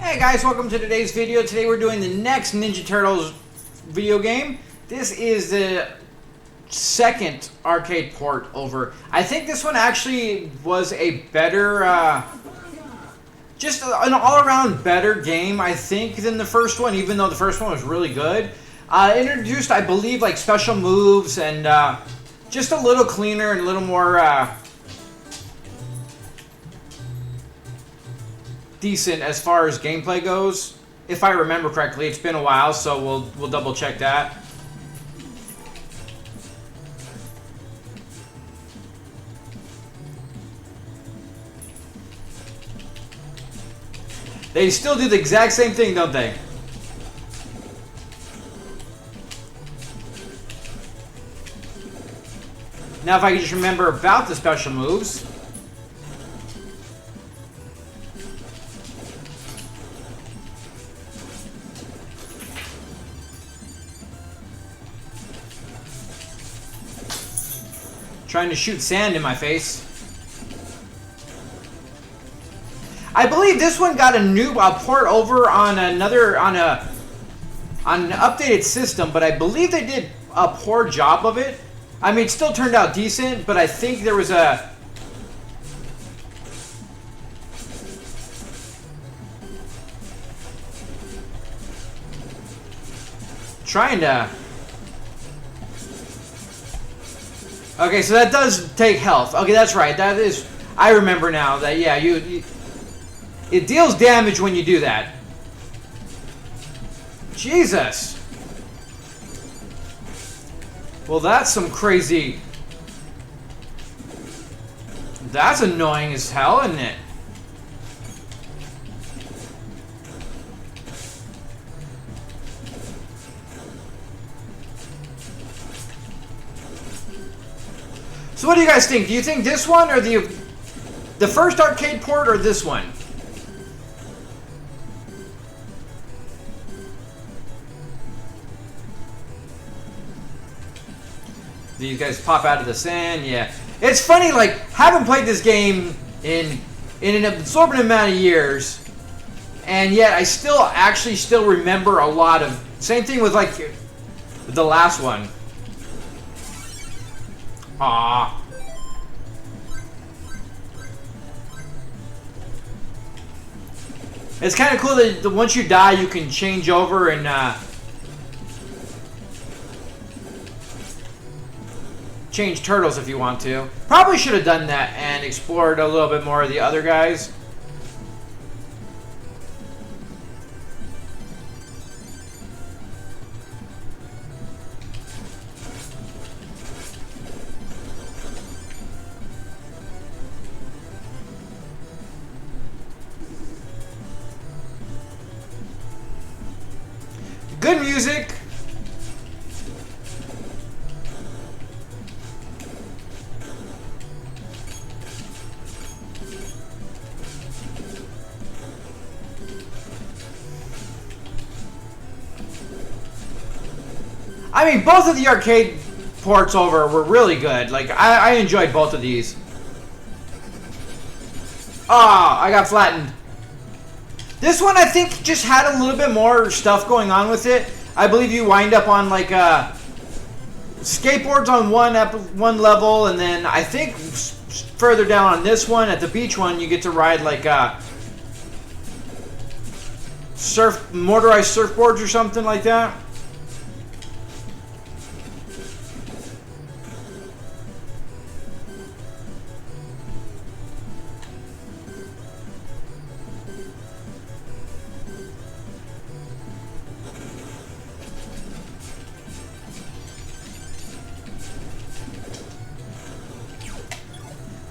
Hey guys, welcome to today's video. Today we're doing the next Ninja Turtles video game. This is the second arcade port over. I think this one actually was a better, just an all-around better game, I think, than the first one, even though the first one was really good. Introduced, I believe, like special moves and just a little cleaner and a little more decent as far as gameplay goes, if I remember correctly. It's been a while, so we'll double check that. They still do the exact same thing, don't they? Now, if I can just remember about the special moves. Trying to shoot sand in my face. I believe this one got a new port over on an updated system, but I believe they did a poor job of it. I mean, it still turned out decent, but I think there was a trying to. Okay, so that does take health. Okay, that's right. That is, I remember now that, yeah, it deals damage when you do that. Jesus. Well, that's some crazy. That's annoying as hell, isn't it? So what do you guys think? Do you think this one or the first arcade port or this one? These guys pop out of the sand, yeah. It's funny, like, haven't played this game in an absorbent amount of years, and yet I still remember a lot of. Same thing with like the last one. Ah. It's kind of cool that once you die, you can change over and change turtles if you want to. Probably should have done that and explored a little bit more of the other guys. Good music. I mean, both of the arcade ports over were really good. Like, I enjoyed both of these. Ah, I got flattened. This one, I think, just had a little bit more stuff going on with it. I believe you wind up on, like, skateboards on one level, and then I think further down on this one, at the beach one, you get to ride, like, motorized surfboards or something like that.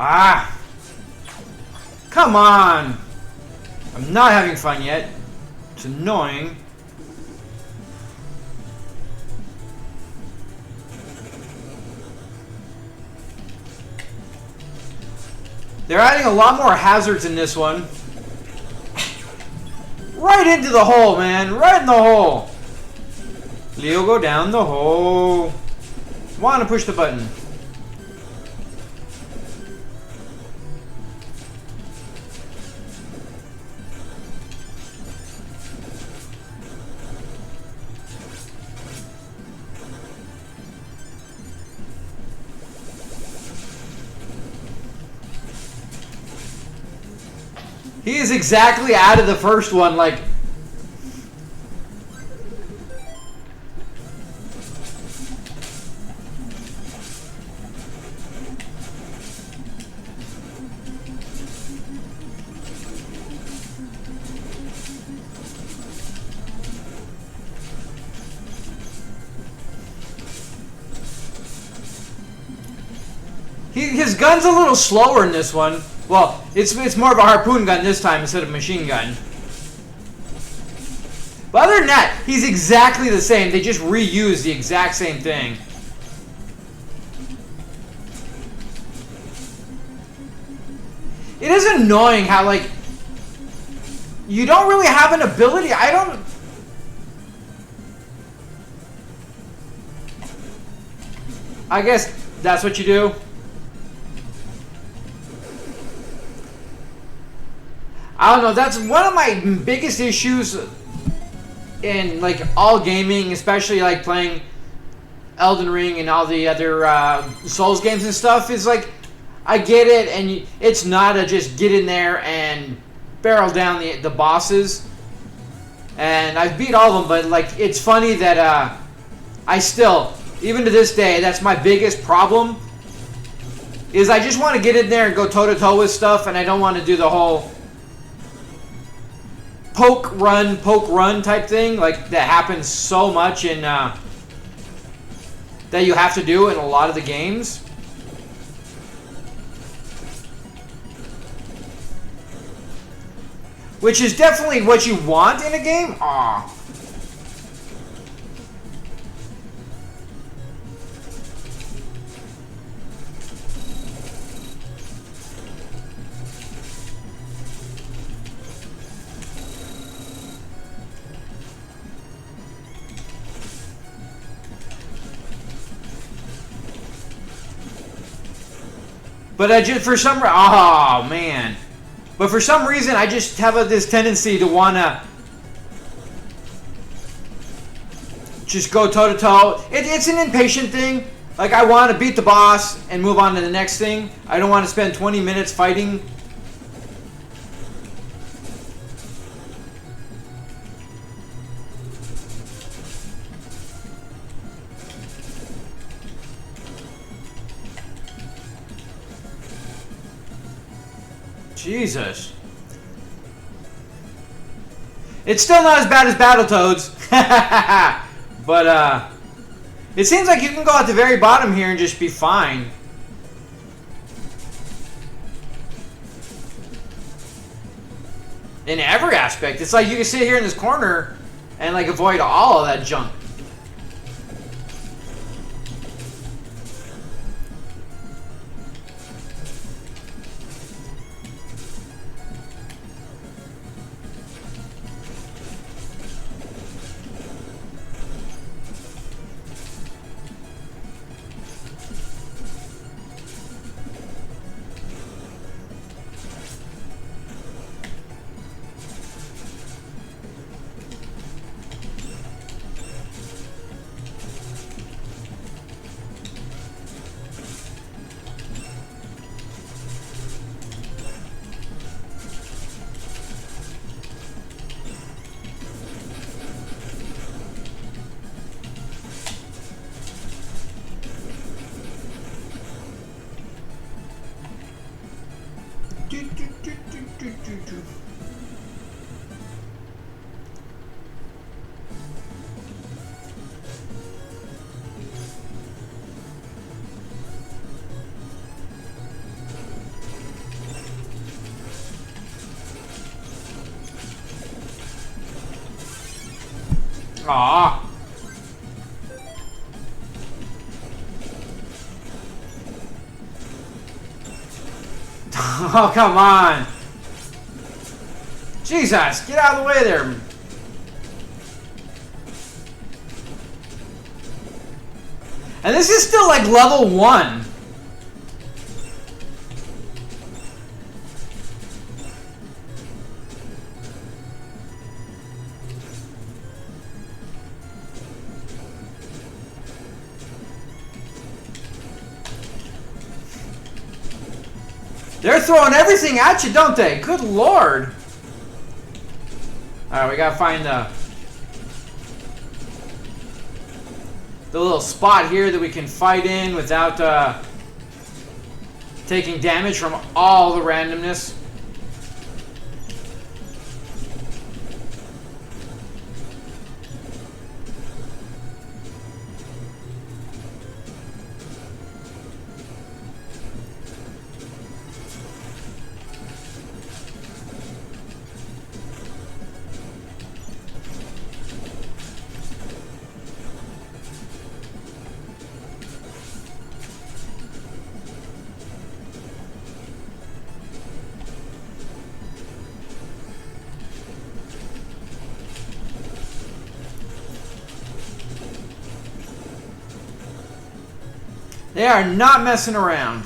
Ah! Come on! I'm not having fun yet. It's annoying. They're adding a lot more hazards in this one. Right into the hole, man. Right in the hole. Leo, go down the hole. Want to push the button. He is exactly out of the first one, like... His gun's a little slower in this one. Well, it's more of a harpoon gun this time instead of a machine gun. But other than that, he's exactly the same. They just reuse the exact same thing. It is annoying how, like, you don't really have an ability. I guess that's what you do. I don't know, that's one of my biggest issues in, like, all gaming, especially, like, playing Elden Ring and all the other Souls games and stuff, is, like, I get it, and it's not a just get in there and barrel down the bosses. And I've beat all of them, but, like, it's funny that I still, even to this day, that's my biggest problem, is I just want to get in there and go toe-to-toe with stuff, and I don't want to do the whole... poke run type thing, like that happens so much in that you have to do in a lot of the games. Which is definitely what you want in a game. Aw. But I just, for some reason, oh man. But for some reason, I just have this tendency to want to just go toe-to-toe. It's an impatient thing. Like, I want to beat the boss and move on to the next thing. I don't want to spend 20 minutes fighting. Jesus. It's still not as bad as Battletoads. But, it seems like you can go at the very bottom here and just be fine. In every aspect. It's like you can sit here in this corner and, like, avoid all of that junk. Aw. Oh, come on. Jesus, get out of the way there. And this is still like level 1. They're throwing everything at you, don't they? Good Lord. Alright, we gotta find the little spot here that we can fight in without taking damage from all the randomness. They are not messing around.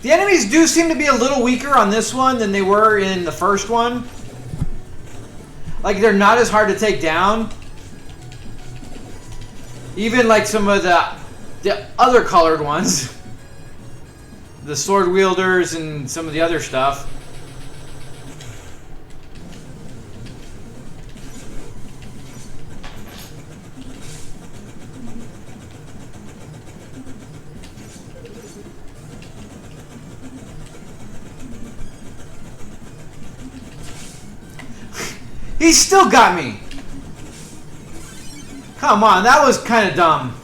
The enemies do seem to be a little weaker on this one than they were in the first one. Like, they're not as hard to take down. Even like some of the other colored ones. The sword wielders and some of the other stuff. He still got me. Come on, that was kind of dumb.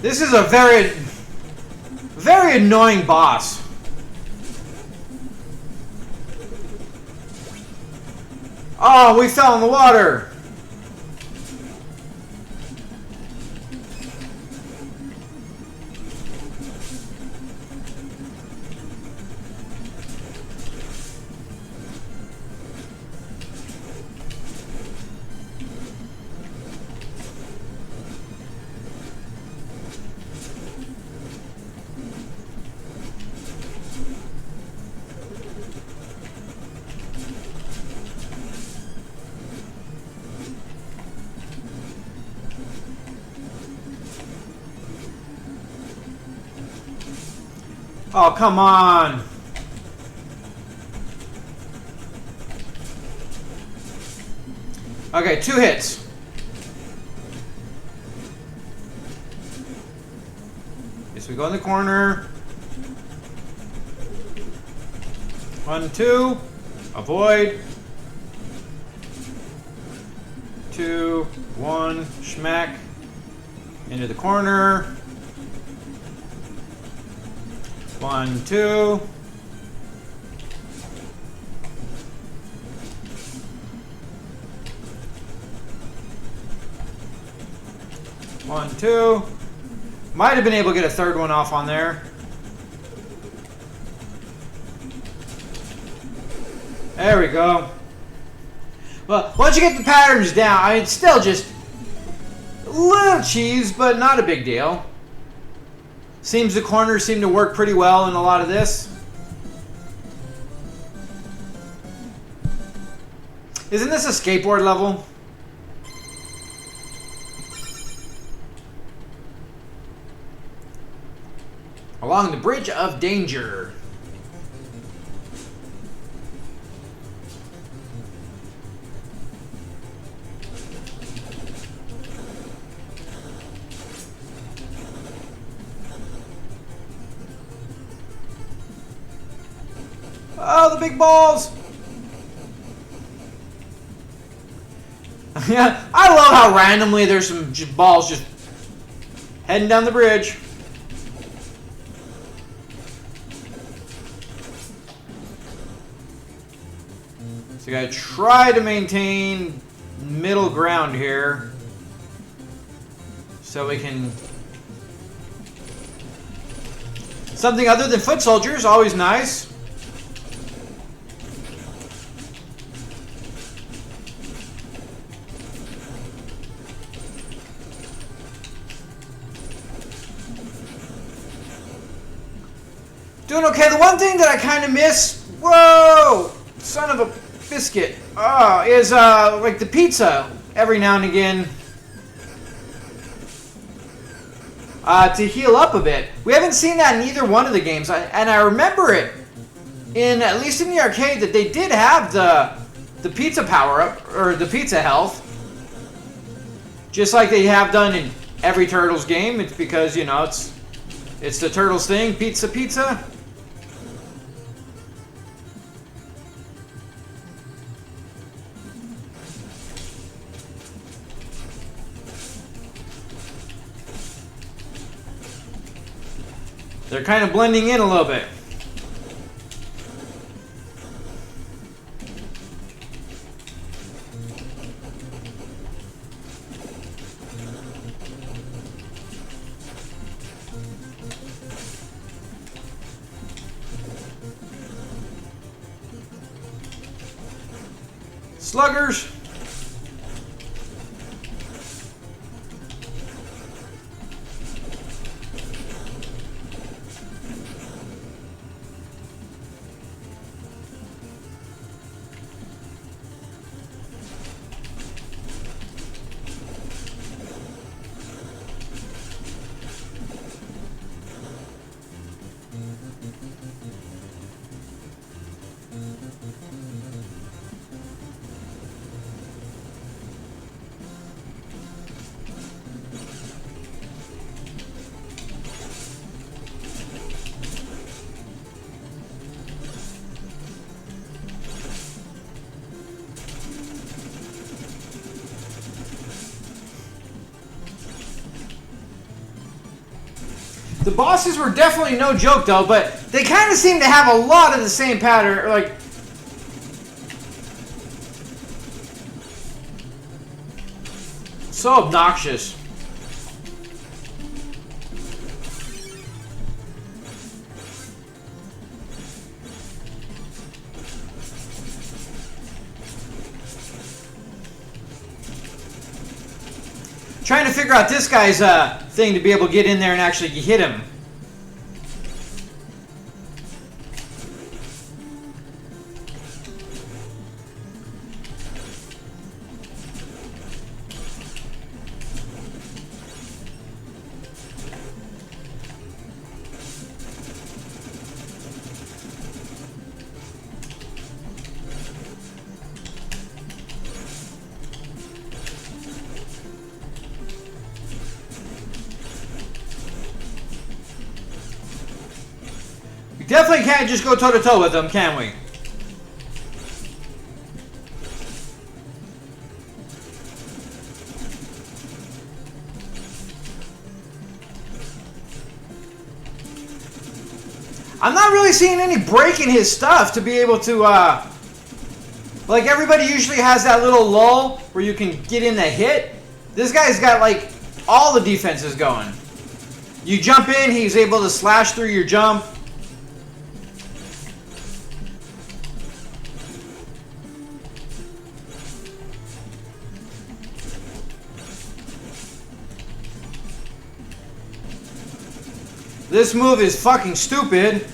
This is a very, very annoying boss. Oh, we fell in the water. Oh, come on. Okay, 2 hits. Guess we go in the corner. 1, 2. Avoid. 2, 1. Schmack. Into the corner. 1, 2. One, 2. Might have been able to get a third one off on there. There we go. Well, once you get the patterns down, I mean, it's still just a little cheese, but not a big deal. Seems the corners seem to work pretty well in a lot of this. Isn't this a skateboard level? Along the Bridge of Danger. Oh, the big balls! Yeah, I love how randomly there's some balls just heading down the bridge. So you gotta try to maintain middle ground here so we can... Something other than foot soldiers, always nice. Doing okay. The one thing that I kind of miss, whoa, son of a biscuit, is like the pizza every now and again to heal up a bit. We haven't seen that in either one of the games, and I remember it at least in the arcade that they did have the pizza power up or the pizza health, just like they have done in every Turtles game. It's because, you know, it's the Turtles thing, pizza. They're kind of blending in a little bit. Sluggers. The bosses were definitely no joke, though, but they kind of seem to have a lot of the same pattern. Like, so obnoxious. Trying to figure out this guy's thing to be able to get in there and actually hit him. We definitely can't just go toe-to-toe with them, can we? I'm not really seeing any break in his stuff to be able to, like everybody usually has that little lull where you can get in the hit. This guy's got like all the defenses going. You jump in, he's able to slash through your jump. This move is fucking stupid.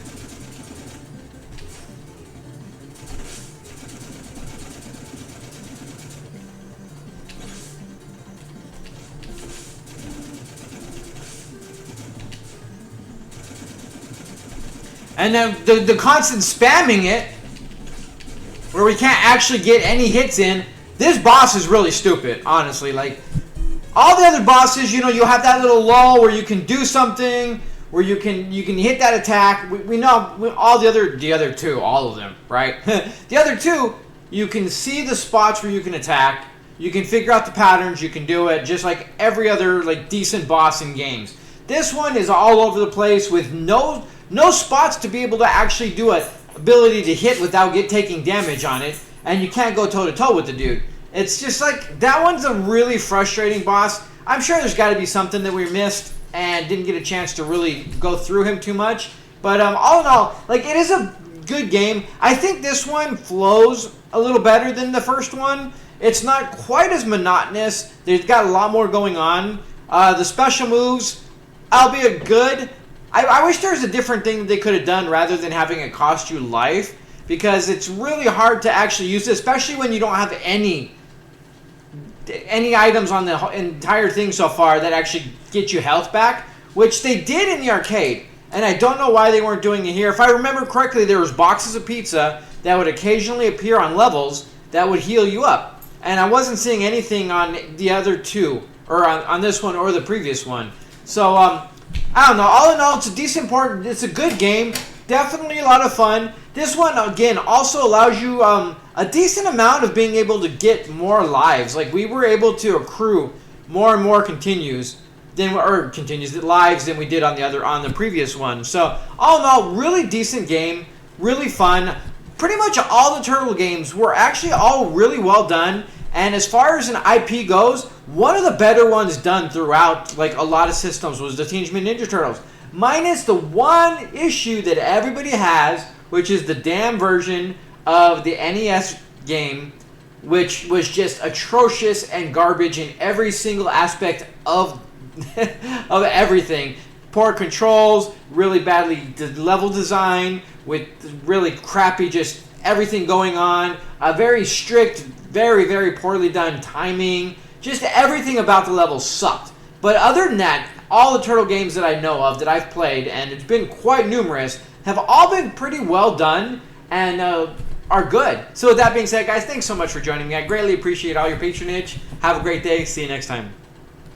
And then the constant spamming it, where we can't actually get any hits in. This boss is really stupid, honestly. Like, all the other bosses, you know, you'll have that little lull where you can do something, where you can hit that attack. We know all the other two, all of them, right? The other two, you can see the spots where you can attack. You can figure out the patterns. You can do it just like every other like decent boss in games. This one is all over the place with no spots to be able to actually do a ability to hit without taking damage on it, and you can't go toe to toe with the dude. It's just like that one's a really frustrating boss. I'm sure there's got to be something that we missed and didn't get a chance to really go through him too much. But all in all, like, it is a good game. I think this one flows a little better than the first one. It's not quite as monotonous. They've got a lot more going on. The special moves, albeit good, I wish there was a different thing that they could have done rather than having it cost you life, because it's really hard to actually use it, especially when you don't have any items on the entire thing so far that actually get you health back, which they did in the arcade. And I don't know why they weren't doing it here. If I remember correctly, there was boxes of pizza that would occasionally appear on levels that would heal you up. And I wasn't seeing anything on the other two, or on this one or the previous one. So, I don't know. All in all, it's a decent port. It's a good game. Definitely a lot of fun. This one, again, also allows you a decent amount of being able to get more lives. Like, we were able to accrue more and more lives than we did on the previous one. So, all in all, really decent game. Really fun. Pretty much all the Turtle games were actually all really well done. And as far as an IP goes, one of the better ones done throughout, like, a lot of systems was the Teenage Mutant Ninja Turtles. Minus the one issue that everybody has, which is the damn version of the NES game, which was just atrocious and garbage in every single aspect of of everything. Poor controls, really badly level design, with really crappy just everything going on. A very strict, very, very poorly done timing. Just everything about the level sucked. But other than that, all the Turtle games that I know of that I've played, and it's been quite numerous, have all been pretty well done and are good. So with that being said, guys, thanks so much for joining me. I greatly appreciate all your patronage. Have a great day. See you next time.